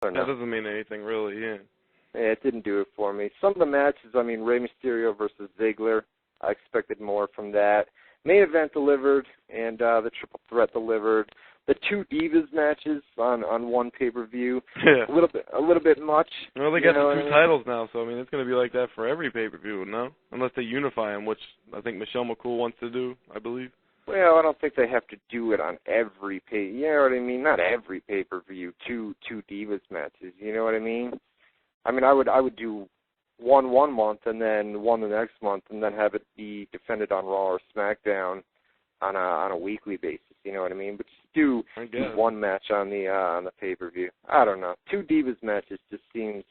Or no? That doesn't mean anything, really, yeah. Yeah, it didn't do it for me. Some of the matches, I mean, Rey Mysterio versus Ziggler, I expected more from that. Main event delivered, and the triple threat delivered. The two Divas matches on one pay-per-view, Yeah. a little bit much. Well, they got the two titles now, so I mean, it's going to be like that for every pay-per-view, no? Unless they unify them, which I think Michelle McCool wants to do, I believe. Well, I don't think they have to do it on every you know what I mean? Not every pay-per-view, two Divas matches, you know what I mean? I mean, I would do one month and then one the next month, and then have it be defended on Raw or SmackDown on a weekly basis, you know what I mean? But just do one match on the pay-per-view. I don't know. Two Divas matches just seems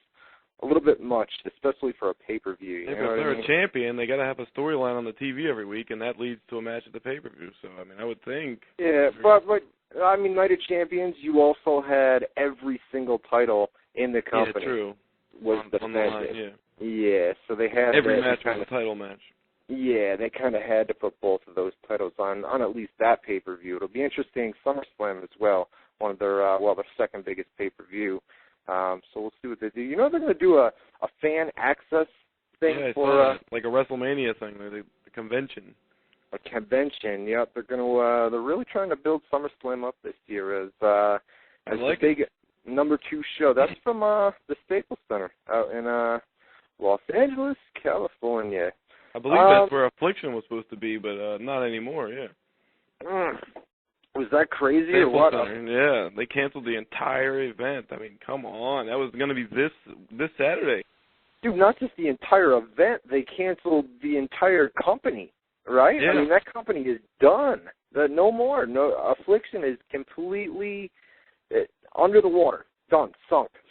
a little bit much, especially for a pay-per-view. You know if they're a champion, they got to have a storyline on the TV every week, and that leads to a match at the pay-per-view. So, I mean, I would think. Yeah, but I mean, Night of Champions, you also had every single title in the company. Yeah, true. Was on the line, yeah. Yeah, so they had every match was a title match. Yeah, they kind of had to put both of those titles on at least that pay-per-view. It'll be interesting. SummerSlam as well, one of their their second biggest pay-per-view. So we'll see what they do. You know, they're going to do a fan access thing for like a WrestleMania thing, the convention. A convention, yep. They're really trying to build SummerSlam up this year as the big number 2 show. That's from the Staples Center out in Los Angeles, California. I believe that's where Affliction was supposed to be, but not anymore, yeah. Was that crazy Staples or what? Center, yeah, they canceled the entire event. I mean, come on. That was going to be this Saturday. Dude, not just the entire event. They canceled the entire company, right? Yeah. I mean, that company is done. No more. No, Affliction is completely under the water. Done.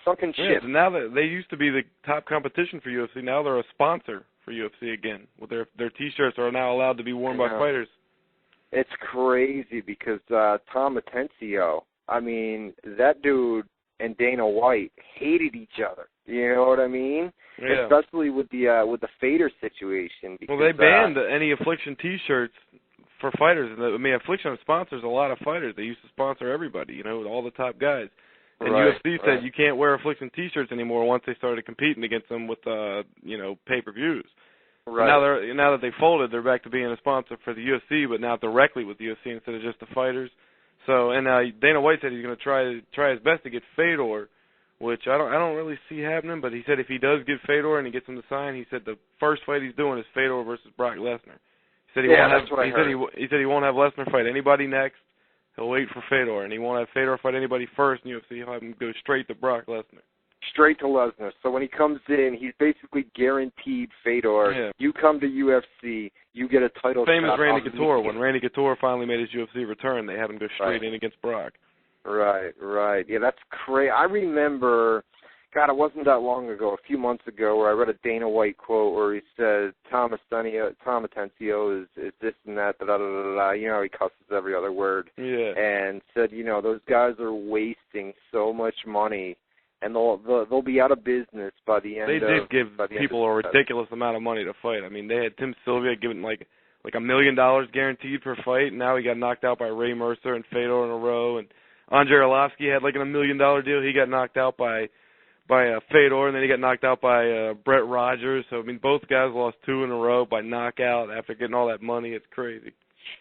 Sunken ship. Yeah, now that they used to be the top competition for UFC, now they're a sponsor for UFC again. With their T-shirts are now allowed to be worn by fighters. It's crazy because Tom Atencio, I mean, that dude and Dana White hated each other. You know what I mean? Yeah. Especially with the Fader situation. Because, well, they banned any Affliction T-shirts for fighters. I mean, Affliction sponsors a lot of fighters. They used to sponsor everybody, you know, all the top guys. And UFC said you can't wear Affliction T-shirts anymore once they started competing against them with, pay-per-views. Right. Now that they folded, they're back to being a sponsor for the UFC, but now directly with the UFC instead of just the fighters. So, and Dana White said he's going to try his best to get Fedor, which I don't really see happening. But he said if he does get Fedor and he gets him to sign, he said the first fight he's doing is Fedor versus Brock Lesnar. He said he won't have Lesnar fight anybody next. He'll wait for Fedor, and he won't have Fedor fight anybody first in UFC. He'll have him go straight to Brock Lesnar. Straight to Lesnar. So when he comes in, he's basically guaranteed Fedor. Yeah. You come to UFC, you get a title shot. Same as Randy Couture. When Randy Couture finally made his UFC return, they had him go straight in against Brock. Right. Yeah, that's crazy. I remember, God, it wasn't that long ago, a few months ago, where I read a Dana White quote where he said, Tom Atencio is this and that, da-da-da-da-da. You know, he cusses every other word. Yeah. And said, you know, those guys are wasting so much money, and they'll be out of business by the end. They did give people a ridiculous amount of money to fight. I mean, they had Tim Sylvia giving like $1 million guaranteed per fight, and now he got knocked out by Ray Mercer and Fedor in a row. And Andrei Arlovsky had like a $1 million deal. He got knocked out by Fedor, and then he got knocked out by Brett Rogers. So I mean, both guys lost 2 in a row by knockout after getting all that money. It's crazy.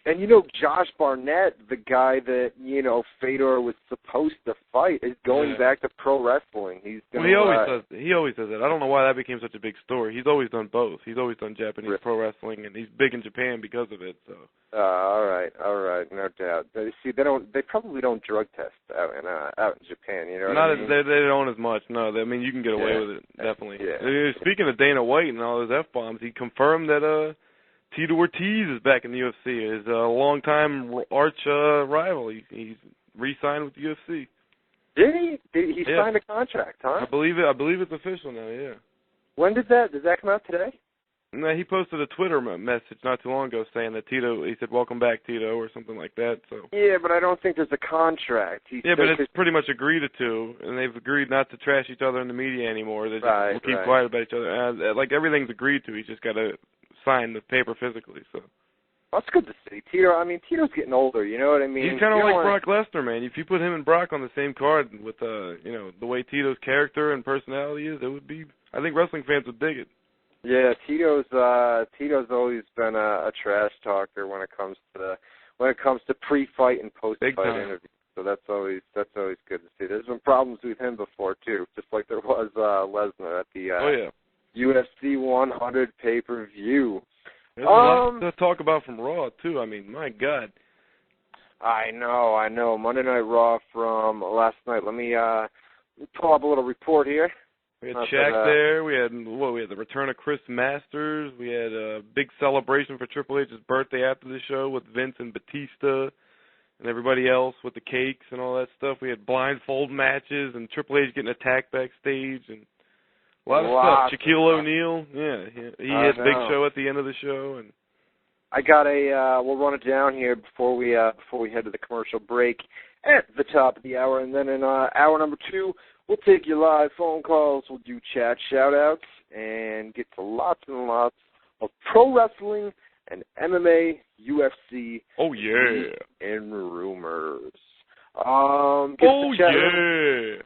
And, you know, Josh Barnett, the guy that, you know, Fedor was supposed to fight, is going back to pro wrestling. He always does it. I don't know why that became such a big story. He's always done both. He's always done Japanese pro wrestling, and he's big in Japan because of it. So. All right, no doubt. See, they probably don't drug test out in Japan. You know, they don't as much. No, I mean you can get away with it definitely. Yeah. Speaking of Dana White and all his F-bombs, he confirmed that Tito Ortiz is back in the UFC. His longtime arch rival. He's re-signed with the UFC. Did he? He signed a contract, huh? I believe it's official now. Yeah. When did that come out today? No, he posted a Twitter message not too long ago saying that Tito. He said, "Welcome back, Tito," or something like that. So. Yeah, but I don't think there's a contract. But it's pretty much agreed to, and they've agreed not to trash each other in the media anymore. They just will keep quiet about each other. Like everything's agreed to. He's just got to sign the paper physically. So. That's good to see. Tito's getting older, you know what I mean? He's kind of like Brock Lesnar, man. If you put him and Brock on the same card with, the way Tito's character and personality is, it would be, I think wrestling fans would dig it. Yeah, Tito's always been a trash talker when it comes to pre-fight and post-fight interviews. So that's always good to see. There's been problems with him before too, just like there was Lesnar at the UFC 100 pay-per-view. There's a lot to talk about from Raw, too. I mean, my God. I know. Monday Night Raw from last night. Let me pull up a little report here. We had Shaq there. We had the return of Chris Masters. We had a big celebration for Triple H's birthday after the show with Vince and Batista and everybody else with the cakes and all that stuff. We had blindfold matches and Triple H getting attacked backstage and a lot of stuff. Shaquille O'Neal, he had a big show at the end of the show, and I got we'll run it down here before we head to the commercial break at the top of the hour, and then in hour number 2, we'll take your live phone calls, we'll do chat shout-outs, and get to lots and lots of pro wrestling and MMA, UFC, and rumors. Oh yeah!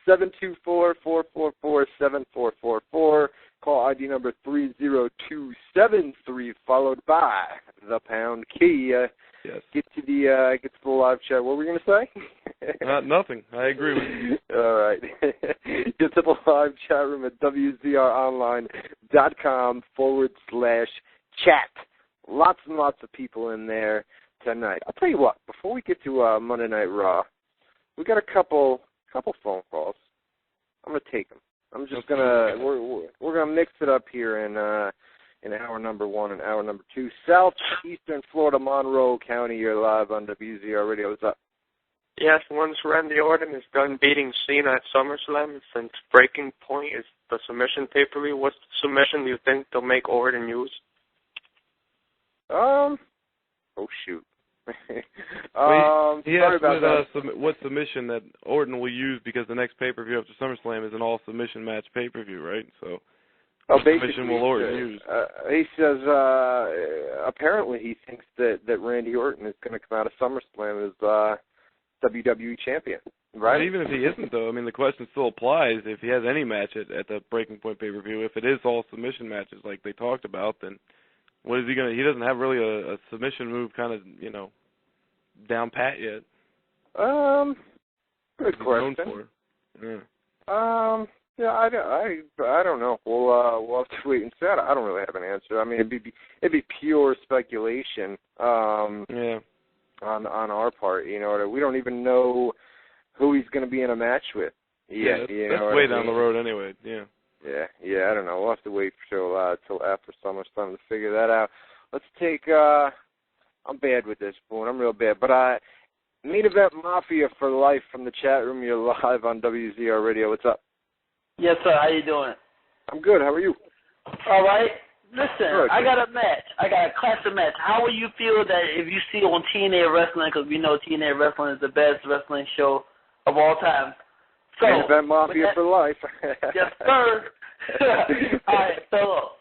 724-444-7444. Call ID number 30273, followed by the pound key. Yes. Get to the live chat. What were we gonna say? Nothing. I agree with you. All right. Get to the live chat room at WZROnline.com/chat. Lots and lots of people in there tonight. I'll tell you what, before we get to Monday Night Raw, we got a couple phone calls. I'm going to take them. I'm just going to, we're going to mix it up here in hour number 1 and hour number 2. Southeastern Florida, Monroe County, you're live on WZR Radio. What's up? Yes, once Randy Orton is done beating Cena at SummerSlam, since Breaking Point is the submission pay-per-view, what submission do you think they'll make Orton use? Oh, shoot. He asked what submission that Orton will use, because the next pay-per-view after SummerSlam is an all-submission match pay-per-view, right? So, what submission will Orton use? He says apparently he thinks that Randy Orton is going to come out of SummerSlam as WWE champion, right? But even if he isn't, though, I mean, the question still applies. If he has any match at the Breaking Point pay-per-view, if it is all submission matches like they talked about, then what is he going to... He doesn't have really a submission move kind of, down pat yet. Good question. Yeah, I don't know. We'll have to wait and see. I don't really have an answer. I mean, it'd be pure speculation. On our part, we don't even know who he's going to be in a match with. That's way down the road anyway. Yeah. Yeah. I don't know. We'll have to wait till after SummerSlam to figure that out. Let's take. I'm bad with this, Boone. I'm real bad. But Main Event Mafia for life from the chat room. You're live on WZR Radio. What's up? Yes, sir. How you doing? I'm good. How are you? All right. Listen, I got a match. I got a classic match. How would you feel that if you see on TNA Wrestling, because we know TNA Wrestling is the best wrestling show of all time. So, Main Event Mafia for life. Yes, sir. All right, so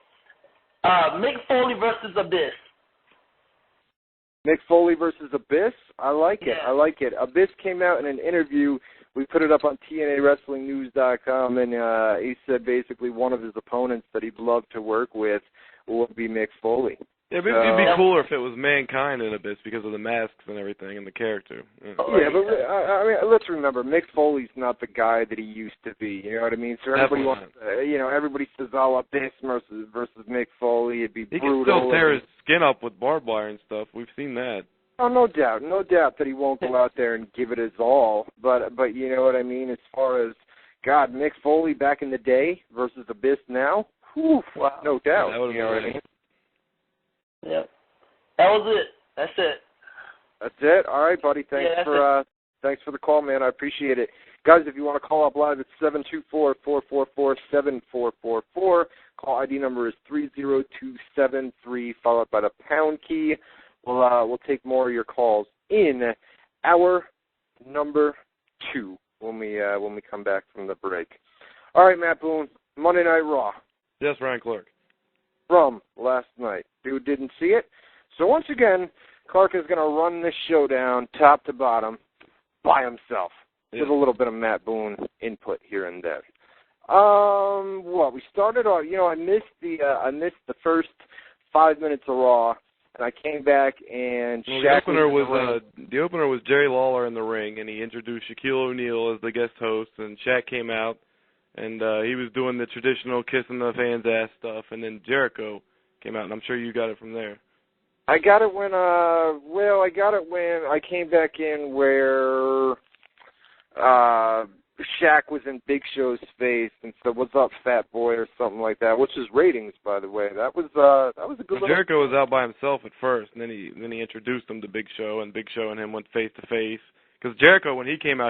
Mick Foley versus Abyss. Mick Foley versus Abyss? I like it. Yeah. I like it. Abyss came out in an interview. We put it up on TNAWrestlingNews.com, and he said basically one of his opponents that he'd love to work with would be Mick Foley. Yeah, but it'd be cooler if it was Mankind in Abyss because of the masks and everything and the character. Yeah, but I mean, let's remember, Mick Foley's not the guy that he used to be. You know what I mean? So everybody wants, everybody says, "Oh, Abyss versus Mick Foley." It'd be brutal. He can still tear his skin up with barbed wire and stuff. We've seen that. Oh, no doubt that he won't go out there and give it his all. But you know what I mean? As far as Mick Foley back in the day versus Abyss now, whew, wow. No doubt. Yeah, you know what I mean? Yep. That was it. That's it. That's it? All right, buddy. Thanks for the call, man. I appreciate it. Guys, if you want to call up live, it's 724-444-7444. Call ID number is 30273, followed by the pound key. We'll take more of your calls in hour number 2 when we come back from the break. All right, Matt Boone, Monday Night Raw. Yes, Ryan Clark. from last night. Dude didn't see it. So once again, Clark is going to run this show down top to bottom by himself with a little bit of Matt Boone input here and there. We started off, I missed the first 5 minutes of Raw, and I came back and Shaq the opener was Jerry Lawler in the ring, and he introduced Shaquille O'Neal as the guest host, and Shaq came out, and he was doing the traditional kissing the fans' ass stuff, and then Jericho came out, and I'm sure you got it from there. I got it when I came back in where Shaq was in Big Show's face and said, "What's up, fat boy?" or something like that, which is ratings, by the way. That was a good. Jericho was out by himself at first, and then he introduced him to Big Show, and Big Show and him went face to face. Because Jericho, when he came out,